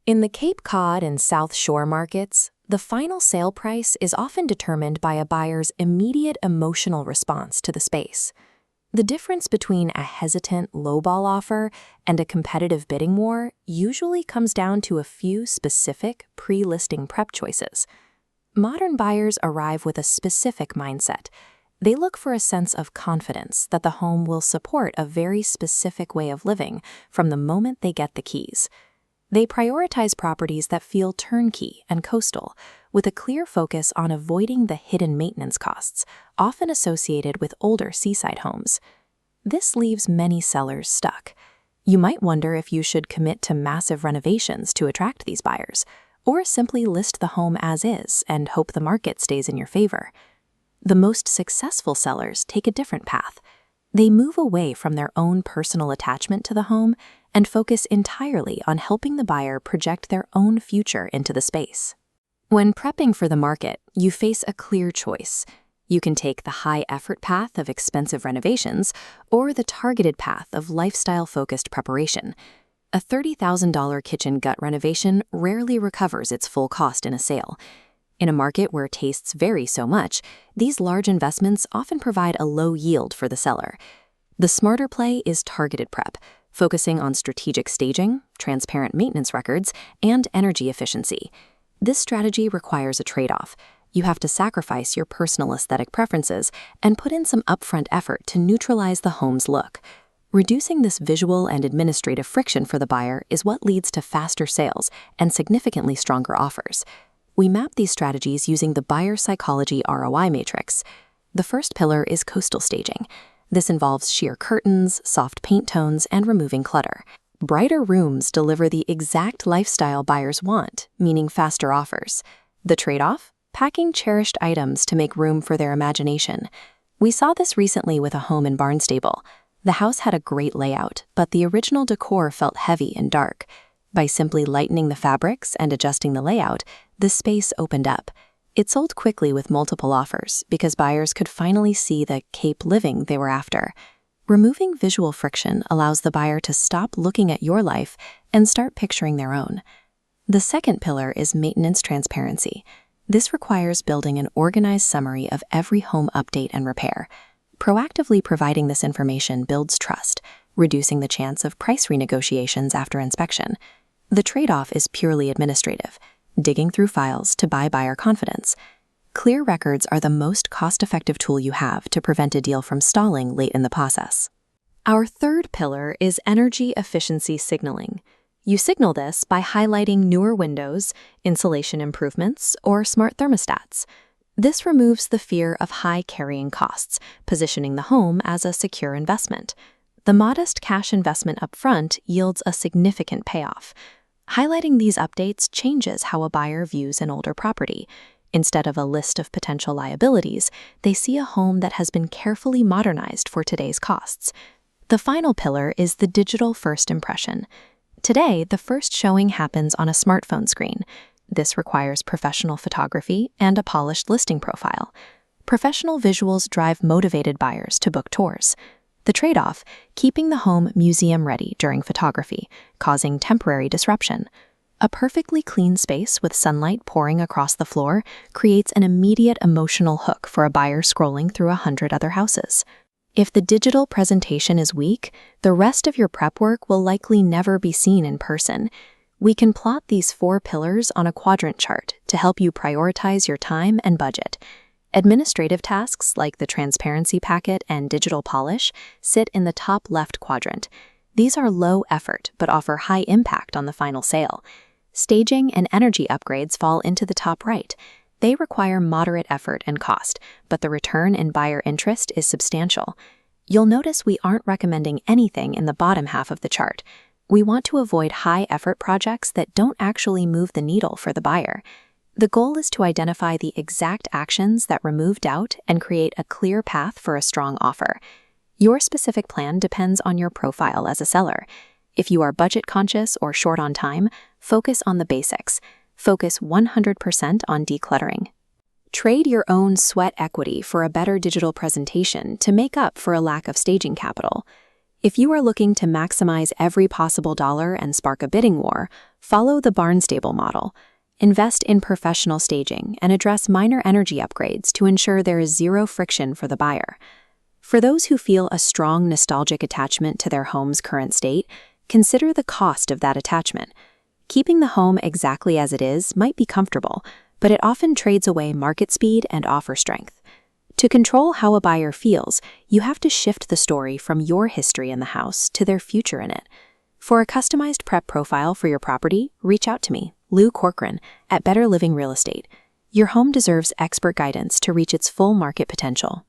In the Cape Cod and South Shore markets, the final sale price is often determined by a buyer's immediate emotional response to the space. The difference between a hesitant lowball offer and a competitive bidding war usually comes down to a few specific pre-listing prep choices. Modern buyers arrive with a specific mindset. They look for a sense of confidence that the home will support a very specific way of living from the moment they get the keys. They prioritize properties that feel turnkey and coastal, with a clear focus on avoiding the hidden maintenance costs, often associated with older seaside homes. This leaves many sellers stuck. You might wonder if you should commit to massive renovations to attract these buyers, or simply list the home as is and hope the market stays in your favor. The most successful sellers take a different path. They move away from their own personal attachment to the home and focus entirely on helping the buyer project their own future into the space. When prepping for the market, you face a clear choice. You can take the high-effort path of expensive renovations or the targeted path of lifestyle-focused preparation. A $30,000 kitchen gut renovation rarely recovers its full cost in a sale. In a market where tastes vary so much, these large investments often provide a low yield for the seller. The smarter play is targeted prep, focusing on strategic staging, transparent maintenance records, and energy efficiency. This strategy requires a trade-off. You have to sacrifice your personal aesthetic preferences and put in some upfront effort to neutralize the home's look. Reducing this visual and administrative friction for the buyer is what leads to faster sales and significantly stronger offers. We map these strategies using the buyer psychology ROI matrix. The first pillar is coastal staging. This involves sheer curtains, soft paint tones, and removing clutter. Brighter rooms deliver the exact lifestyle buyers want, meaning faster offers. The trade-off? Packing cherished items to make room for their imagination. We saw this recently with a home in Barnstable. The house had a great layout, but the original decor felt heavy and dark. By simply lightening the fabrics and adjusting the layout, the space opened up. It sold quickly with multiple offers because buyers could finally see the Cape living they were after. Removing visual friction allows the buyer to stop looking at your life and start picturing their own. The second pillar is maintenance transparency. This requires building an organized summary of every home update and repair. Proactively providing this information builds trust, reducing the chance of price renegotiations after inspection. The trade-off is purely administrative, digging through files to buy buyer confidence. Clear records are the most cost-effective tool you have to prevent a deal from stalling late in the process. Our third pillar is energy efficiency signaling. You signal this by highlighting newer windows, insulation improvements, or smart thermostats. This removes the fear of high carrying costs, positioning the home as a secure investment. The modest cash investment upfront yields a significant payoff. Highlighting these updates changes how a buyer views an older property. Instead of a list of potential liabilities, they see a home that has been carefully modernized for today's costs. The final pillar is the digital first impression. Today, the first showing happens on a smartphone screen. This requires professional photography and a polished listing profile. Professional visuals drive motivated buyers to book tours. The trade-off, keeping the home museum-ready during photography, causing temporary disruption. A perfectly clean space with sunlight pouring across the floor creates an immediate emotional hook for a buyer scrolling through 100 other houses. If the digital presentation is weak, the rest of your prep work will likely never be seen in person. We can plot these 4 pillars on a quadrant chart to help you prioritize your time and budget. Administrative tasks like the transparency packet and digital polish sit in the top left quadrant. These are low effort but offer high impact on the final sale. Staging and energy upgrades fall into the top right. They require moderate effort and cost, but the return in buyer interest is substantial. You'll notice we aren't recommending anything in the bottom half of the chart. We want to avoid high-effort projects that don't actually move the needle for the buyer. The goal is to identify the exact actions that remove doubt and create a clear path for a strong offer. Your specific plan depends on your profile as a seller. If you are budget-conscious or short on time, focus on the basics. Focus 100% on decluttering. Trade your own sweat equity for a better digital presentation to make up for a lack of staging capital. If you are looking to maximize every possible dollar and spark a bidding war, Follow the barn-stable model. Invest in professional staging and address minor energy upgrades to ensure there is zero friction for the buyer. For those who feel a strong nostalgic attachment to their home's current state, consider the cost of that attachment. Keeping the home exactly as it is might be comfortable, but it often trades away market speed and offer strength. To control how a buyer feels, you have to shift the story from your history in the house to their future in it. For a customized prep profile for your property, reach out to me, Lew Corcoran, at Better Living Real Estate. Your home deserves expert guidance to reach its full market potential.